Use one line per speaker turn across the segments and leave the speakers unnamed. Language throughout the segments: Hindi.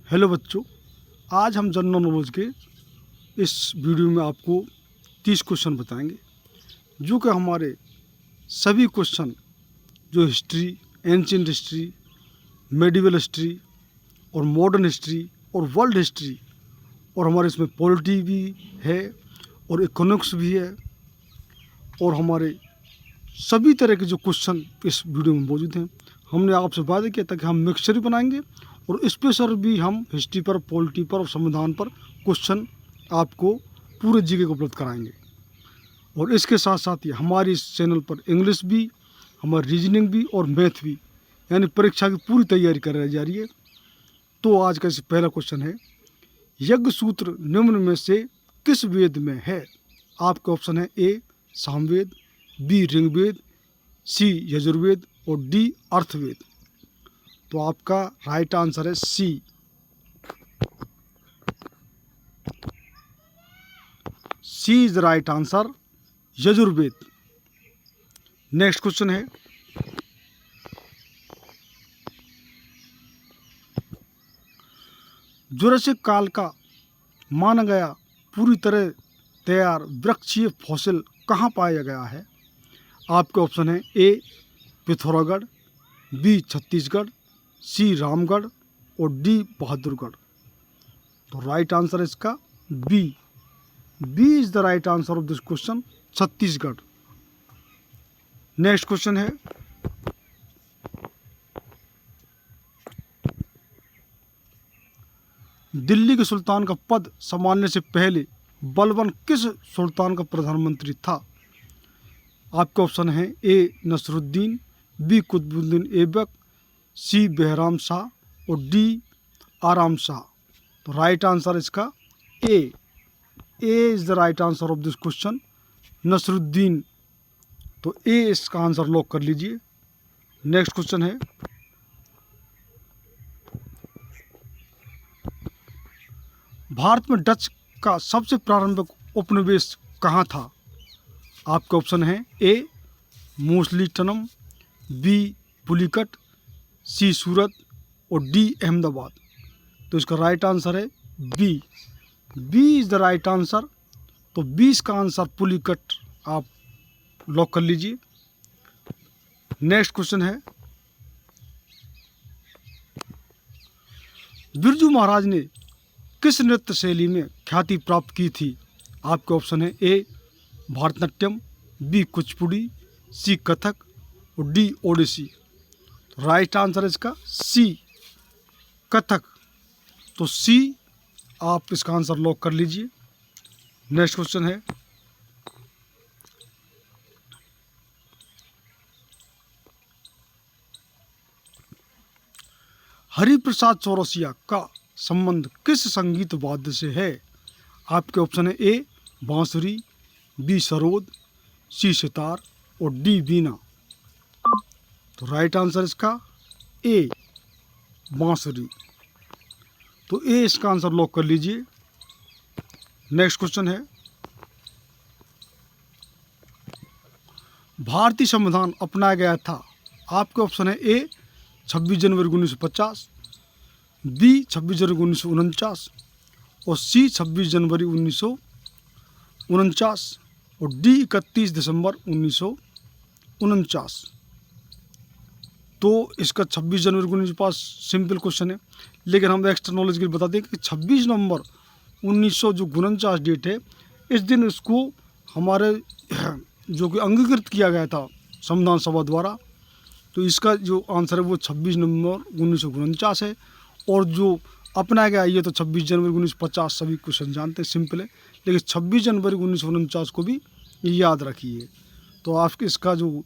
हेलो बच्चों, आज हम जनरल नॉलेज के इस वीडियो में आपको 30 क्वेश्चन बताएंगे, जो कि हमारे सभी क्वेश्चन जो history, ancient history, medieval history और मॉडर्न हिस्ट्री और वर्ल्ड हिस्ट्री, और हमारे इसमें पॉलिटी भी है और इकोनॉमिक्स भी है, और हमारे सभी तरह के जो क्वेश्चन इस वीडियो में मौजूद हैं। हमने आपसे वादा किया था कि हम मिक्सचर भी बनाएंगे और स्पेशल भी हम हिस्ट्री पर, पॉलिटी पर और संविधान पर क्वेश्चन आपको पूरे जीके को उपलब्ध कराएंगे। और इसके साथ साथ ही हमारे इस चैनल पर इंग्लिश भी, हमारी रीजनिंग भी और मैथ भी, यानी परीक्षा की पूरी तैयारी कराई जा रही है। तो आज का पहला क्वेश्चन है, यज्ञ सूत्र निम्न में से किस वेद में है? आपका ऑप्शन है A Samaveda, B Rigveda, C Yajurveda और डी अर्थवेद। तो आपका राइट आंसर है C. C is the right answer, Yajurveda. Next question है, जुरासिक काल का माना गया पूरी तरह तैयार वृक्षीय फॉसिल कहाँ पाया गया है? आपके ऑप्शन है A Pithoragarh, B Chhattisgarh, C Ramgarh और डी बहादुरगढ़। तो राइट आंसर है इसका B. B is the right answer of this question, Chhattisgarh. Next question है, दिल्ली के सुल्तान का पद संभालने से पहले बलबन किस सुल्तान का प्रधानमंत्री था? आपके ऑप्शन है A Nasiruddin, B Qutbuddin Aibak, C Bahram Shah और डी आराम शाह। तो राइट आंसर इसका A. A is the right answer of this question, Nasiruddin. तो ए इसका आंसर लॉक कर लीजिए। नेक्स्ट क्वेश्चन है, भारत में डच का सबसे प्रारंभिक उपनिवेश कहाँ था? आपके ऑप्शन है ए मोसलीटनम, बी पुलिकट, सी सूरत और डी अहमदाबाद। तो इसका राइट आंसर है B. B is the right answer. तो 20 का आंसर पुलिकट आप लॉक कर लीजिए। नेक्स्ट क्वेश्चन है, बिरजू महाराज ने किस नृत्य शैली में ख्याति प्राप्त की थी? आपके ऑप्शन है ए भारतनाट्यम, बी कुचिपुड़ी, सी कथक और डी ओडिसी। तो राइट आंसर है इसका सी, कथक। तो सी आप इसका आंसर लॉक कर लीजिए। नेक्स्ट क्वेश्चन है, हरिप्रसाद चौरसिया का संबंध किस संगीत वाद्य से है? आपके ऑप्शन है ए बांसुरी, बी सरोद, सी सितार और डी बीना। तो राइट आंसर इसका ए बांसुरी। तो ए इसका आंसर लॉक कर लीजिए। नेक्स्ट क्वेश्चन है, भारतीय संविधान अपनाया गया था। आपके ऑप्शन है ए 26 जनवरी 1950, बी 26 जनवरी 1949 और सी 26 जनवरी 1949 और डी 31 दिसंबर 1949। तो इसका 26 जनवरी 1950 सिंपल क्वेश्चन है, लेकिन हम एक्स्ट्रा नॉलेज के लिए बता दें कि 26 नवंबर 1949 डेट है। इस दिन इसको हमारे जो कि अंगीकृत किया गया था संविधान सभा द्वारा। तो इसका जो आंसर है वो 26 नवंबर 1949 है। और जो अपनाया गया ये तो 26 जनवरी 1950, सभी क्वेश्चन जानते हैं, सिंपल है। लेकिन 26 जनवरी 1949 को भी याद रखिए। तो आपके इसका जो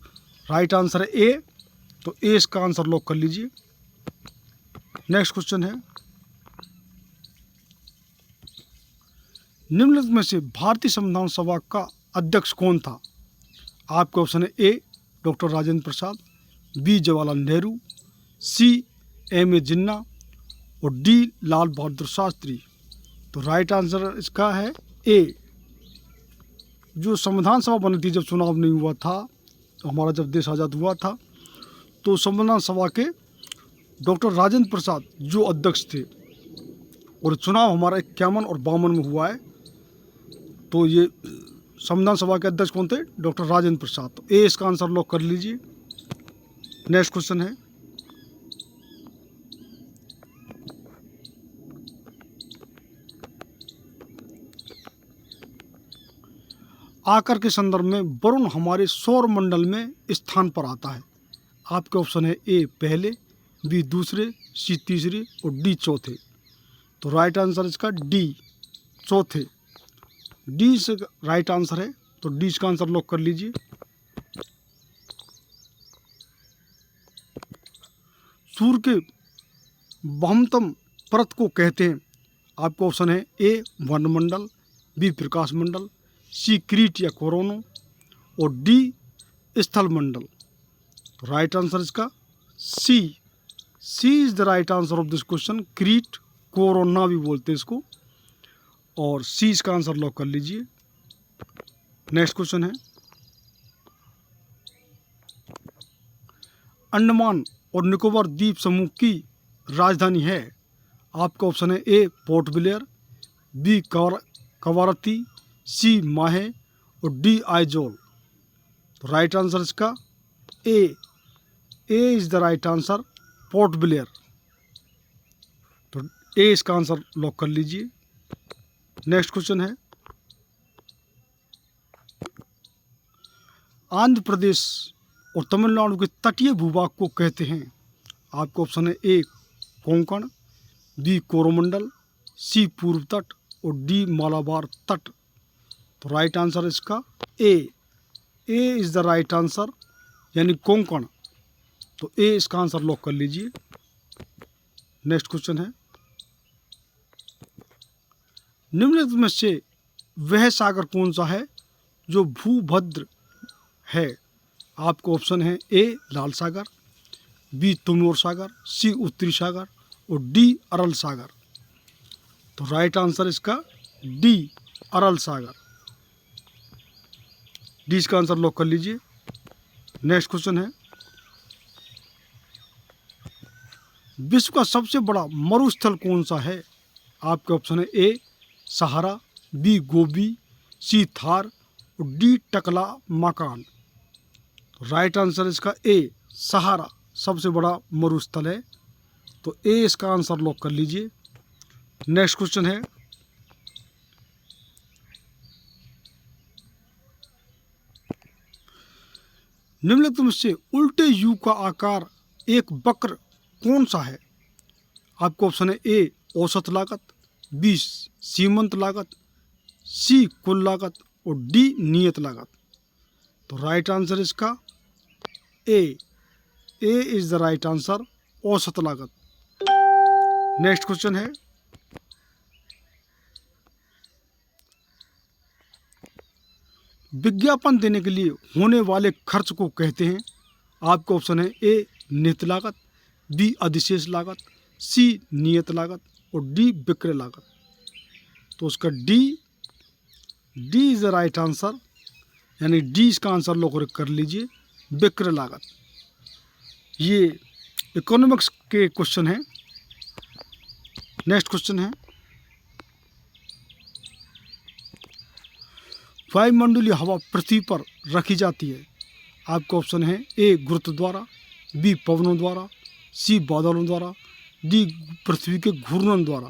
राइट आंसर है ए। तो ए इसका आंसर लॉक कर लीजिए। नेक्स्ट क्वेश्चन है, निम्नलिखित में से भारतीय संविधान सभा का अध्यक्ष कौन था? आपके ऑप्शन है A doctor Rajendra Prasad, B Jawaharlal Nehru, C M A Jinnah और डी लाल बहादुर शास्त्री। तो राइट आंसर इसका है ए। जो संविधान सभा बनी थी, जब चुनाव नहीं हुआ था, तो हमारा जब देश आज़ाद हुआ था, तो संविधान सभा के डॉक्टर राजेंद्र प्रसाद जो अध्यक्ष थे, और चुनाव हमारा 51 और 52 में हुआ है। तो ये संविधान सभा के अध्यक्ष कौन थे? डॉक्टर राजेंद्र प्रसाद। तो ए इसका आंसर लॉक कर लीजिए। नेक्स्ट क्वेश्चन है, आकर के संदर्भ में वरुण हमारे सौर मंडल में स्थान पर आता है। आपके ऑप्शन है ए पहले, बी दूसरे, सी तीसरे और डी चौथे। तो राइट आंसर इसका डी चौथे। डी से राइट आंसर है, तो डी का आंसर लॉक कर लीजिए। सूर्य के बहुमतम परत को कहते हैं। आपका ऑप्शन है ए वर्णमंडल, बी प्रकाश मंडल, सी क्रीट या कोरोना और डी स्थल मंडल। तो राइट आंसर इसका C. C is the right answer of this question. Crete, corona भी बोलते हैं इसको, और सी इसका आंसर लॉक कर लीजिए। नेक्स्ट क्वेश्चन है, अंडमान और निकोबार द्वीप समूह की राजधानी है। आपका ऑप्शन है A Port Blair, B Kavaratti, C Mahe और डी आइजोल। तो राइट आंसर इसका A is the right answer, Port Blair. तो ए इसका आंसर लॉक कर लीजिए। नेक्स्ट क्वेश्चन है, आंध्र प्रदेश और तमिलनाडु के तटीय भूभाग को कहते हैं। आपका ऑप्शन है ए कोंकण, बी कोरोमंडल, सी पूर्व तट और डी मालाबार तट। तो राइट आंसर इसका A is the right answer, यानी कोंकण। तो ए इसका आंसर लॉक कर लीजिए। नेक्स्ट क्वेश्चन है, निम्नलिखित में से वह सागर कौन सा है जो भूभद्र है। आपको ऑप्शन है ए लाल सागर, बी तमोर सागर, सी उत्तरी सागर और डी अरल सागर। तो राइट आंसर इसका डी अरल सागर। डी इसका आंसर लॉक कर लीजिए। नेक्स्ट क्वेश्चन है, विश्व का सबसे बड़ा मरुस्थल कौन सा है। आपके ऑप्शन है ए सहारा, बी गोबी, सी थार और डी टकला मकान। राइट आंसर इसका ए सहारा सबसे बड़ा मरुस्थल है। तो ए इसका आंसर लॉक कर लीजिए। नेक्स्ट क्वेश्चन है, निम्नलिखित में से उल्टे यू का आकार एक वक्र कौन सा है। आपको ऑप्शन है ए औसत लागत, बी सीमंत लागत, सी कुल लागत और डी नियत लागत। तो राइट आंसर इसका A is the right answer, औसत लागत। नेक्स्ट क्वेश्चन है, विज्ञापन देने के लिए होने वाले खर्च को कहते हैं। आपका ऑप्शन है ए निहित लागत, बी अधिशेष लागत, सी नियत लागत और डी विक्रय लागत। तो उसका D is the right answer, यानी डी इसका आंसर लॉक कर लीजिए, विक्रय लागत। ये इकोनॉमिक्स के क्वेश्चन है। नेक्स्ट क्वेश्चन है, वायुमंडलीय हवा पृथ्वी पर रखी जाती है। आपका ऑप्शन है ए गुरुत्व द्वारा, बी पवनों द्वारा, सी बादलों द्वारा, डी पृथ्वी के घूर्णन द्वारा।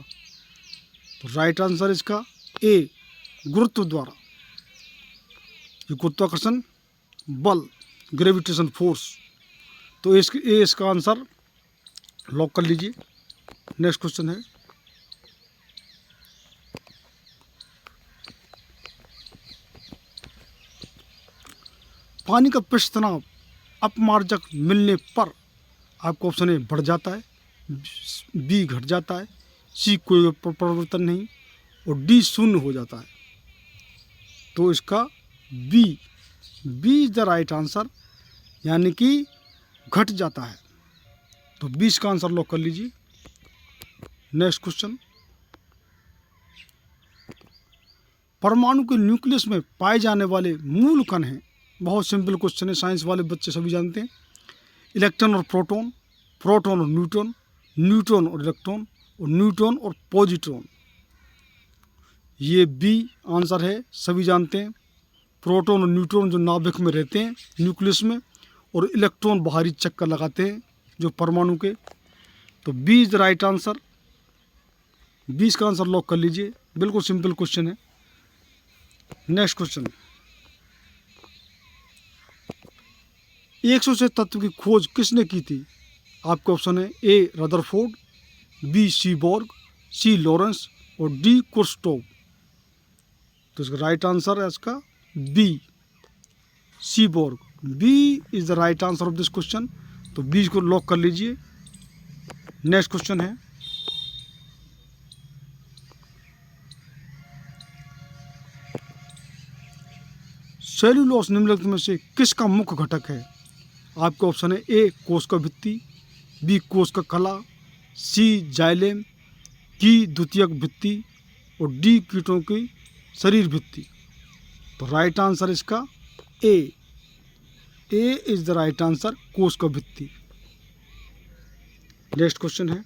तो राइट आंसर इसका ए गुरुत्व द्वारा। ये गुरुत्वाकर्षण बल, ग्रेविटेशन फोर्स। तो इसका आंसर लॉक कर लीजिए। नेक्स्ट क्वेश्चन है, पानी का पृष्ठ तनाव अपमार्जक मिलने पर आपको ऑप्शन ए बढ़ जाता है, बी घट जाता है, सी कोई परिवर्तन नहीं और डी शून्य हो जाता है। तो इसका B is the right answer, यानी कि घट जाता है। तो 20 का आंसर लॉक कर लीजिए। नेक्स्ट क्वेश्चन, परमाणु के न्यूक्लियस में पाए जाने वाले मूल कण हैं। बहुत सिंपल क्वेश्चन है, साइंस वाले बच्चे सभी जानते हैं। इलेक्ट्रॉन और प्रोटॉन, प्रोटॉन और न्यूट्रॉन, न्यूट्रॉन और इलेक्ट्रॉन और न्यूट्रॉन और पॉजिट्रॉन। ये बी आंसर है, सभी जानते हैं। प्रोटॉन और न्यूट्रॉन जो नाभिक में रहते हैं न्यूक्लियस में, और इलेक्ट्रॉन बाहरी चक्कर लगाते हैं जो परमाणु के। तो B is the right answer. 20 का आंसर लॉक कर लीजिए, बिल्कुल सिंपल क्वेश्चन है। नेक्स्ट क्वेश्चन, 100 से तत्व की खोज किसने की थी? आपके ऑप्शन है A Rutherford, B Seaborg, C Lawrence और डी कुर्स्टोव। तो इसका राइट आंसर है इसका B Seaborg. B is the right answer of this question. तो बी को लॉक कर लीजिए। नेक्स्ट क्वेश्चन है, सेल्यूलोज निम्नलिखित में से किसका मुख्य घटक है? आपके ऑप्शन है ए कोशिका भित्ति, बी कोशिका कला, सी जाइलेम की द्वितीयक भित्ति और डी कीटों की शरीर भित्ति। तो राइट आंसर इसका A is the right answer, कोशिका भित्ति। नेक्स्ट क्वेश्चन है,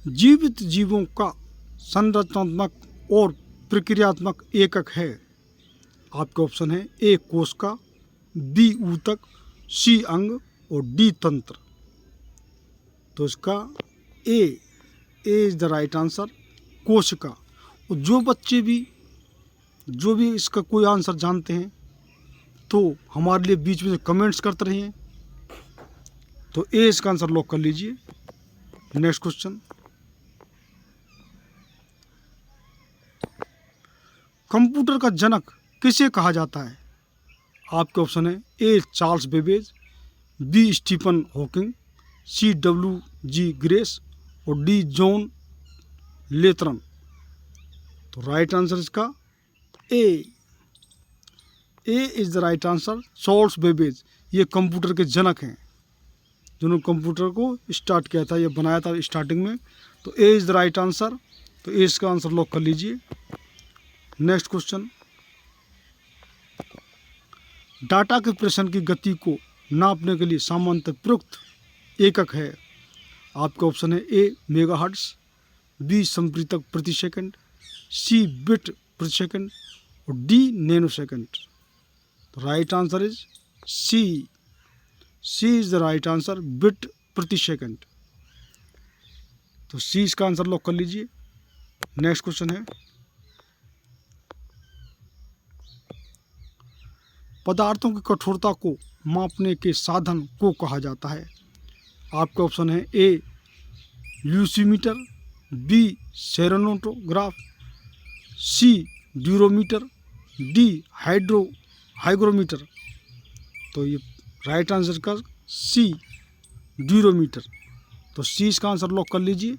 जीवित जीवों का संरचनात्मक और प्रक्रियात्मक एकक है। आपके ऑप्शन है ए कोशिका, बी ऊतक, सी अंग और डी तंत्र। तो इसका A is the right answer, कोशिका। और जो भी इसका कोई आंसर जानते हैं तो हमारे लिए बीच में कमेंट्स करते रहिए। तो ए इसका आंसर लॉक कर लीजिए। नेक्स्ट क्वेश्चन, कंप्यूटर का जनक किसे कहा जाता है? आपके ऑप्शन है A Charles Babbage, B Stephen Hawking, C WG Grace और डी जॉन लेथरन। तो राइट आंसर इसका A is the right answer, Charles Babbage. ये कंप्यूटर के जनक हैं जिन्होंने कंप्यूटर को स्टार्ट किया था, ये बनाया था स्टार्टिंग में। तो ए इज द राइट आंसर। तो ए इसका आंसर लॉक कर लीजिए। नेक्स्ट क्वेश्चन, डाटा के प्रेषण की गति को नापने के लिए सामान्यतः प्रयुक्त एकक है। आपका ऑप्शन है ए मेगाहर्ट्ज, बी संप्रेरक प्रति सेकंड, सी बिट प्रति सेकंड और डी नैनो सेकंड। तो right answer is C is the right answer, bit प्रति सेकंड। तो सी इसका आंसर लॉक कर लीजिए। नेक्स्ट क्वेश्चन है, पदार्थों की कठोरता को मापने के साधन को कहा जाता है। आपका ऑप्शन है ए ल्यूसीमीटर, बी सेरोनोटोग्राफ, सी ड्यूरोमीटर, डी हाइग्रोमीटर। तो ये राइट आंसर का सी ड्यूरोमीटर। तो सी इसका आंसर लॉक कर लीजिए।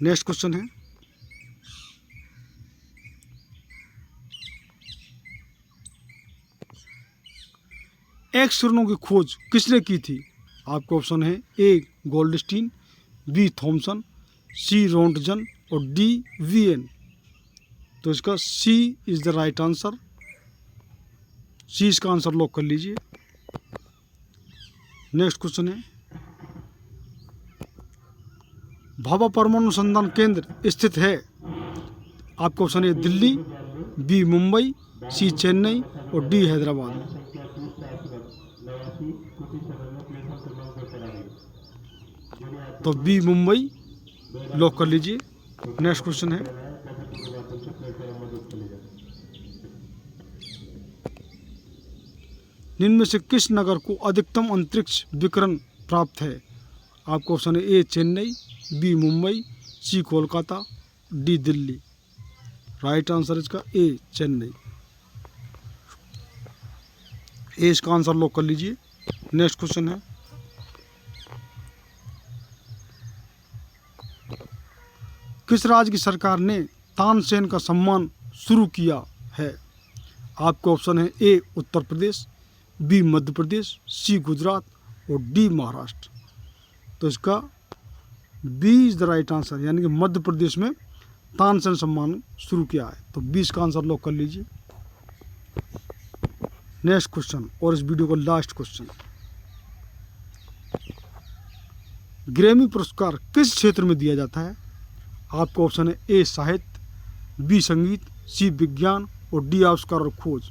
नेक्स्ट क्वेश्चन है, एक्स किरणों की खोज किसने की थी? आपका ऑप्शन है ए गोल्डस्टीन, बी थॉमसन, सी रोंटगन और डी वीएन। तो इसका सी इज द राइट आंसर। सी इसका आंसर लॉक कर लीजिए। नेक्स्ट क्वेश्चन है, भाभा परमाणु अनुसंधान केंद्र स्थित है। आपका ऑप्शन है दिल्ली, बी मुंबई, सी चेन्नई और डी हैदराबाद। तो बी मुंबई लॉक कर लीजिए। नेक्स्ट क्वेश्चन है, निम्न में से किस नगर को अधिकतम अंतरिक्ष विकिरण प्राप्त है? आपका ऑप्शन है A Chennai, B Mumbai, C Kolkata, D Delhi. Right answer इसका ए चेन्नई। ए इसका आंसर लॉक कर लीजिए। नेक्स्ट क्वेश्चन है, किस राज्य की सरकार ने तानसेन का सम्मान शुरू किया है? आपका ऑप्शन है ए उत्तर प्रदेश, बी मध्य प्रदेश, सी गुजरात और डी महाराष्ट्र। तो इसका B is the right answer, यानी कि मध्य प्रदेश में तानसेन सम्मान शुरू किया है। तो 20 का आंसर लॉक कर लीजिए। नेक्स्ट क्वेश्चन और इस वीडियो का लास्ट क्वेश्चन, ग्रैमी पुरस्कार किस क्षेत्र में दिया जाता है? आपका ऑप्शन है ए साहित्य, बी संगीत, सी विज्ञान और डी आविष्कार और खोज।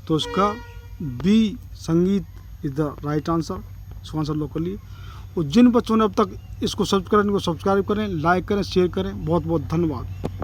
तो इसका बी संगीत इज द राइट आंसर। इसको आंसर लॉक कर लिए। और जिन बच्चों ने अब तक इसको सब्सक्राइब करें, लाइक करें, शेयर करें। बहुत बहुत धन्यवाद।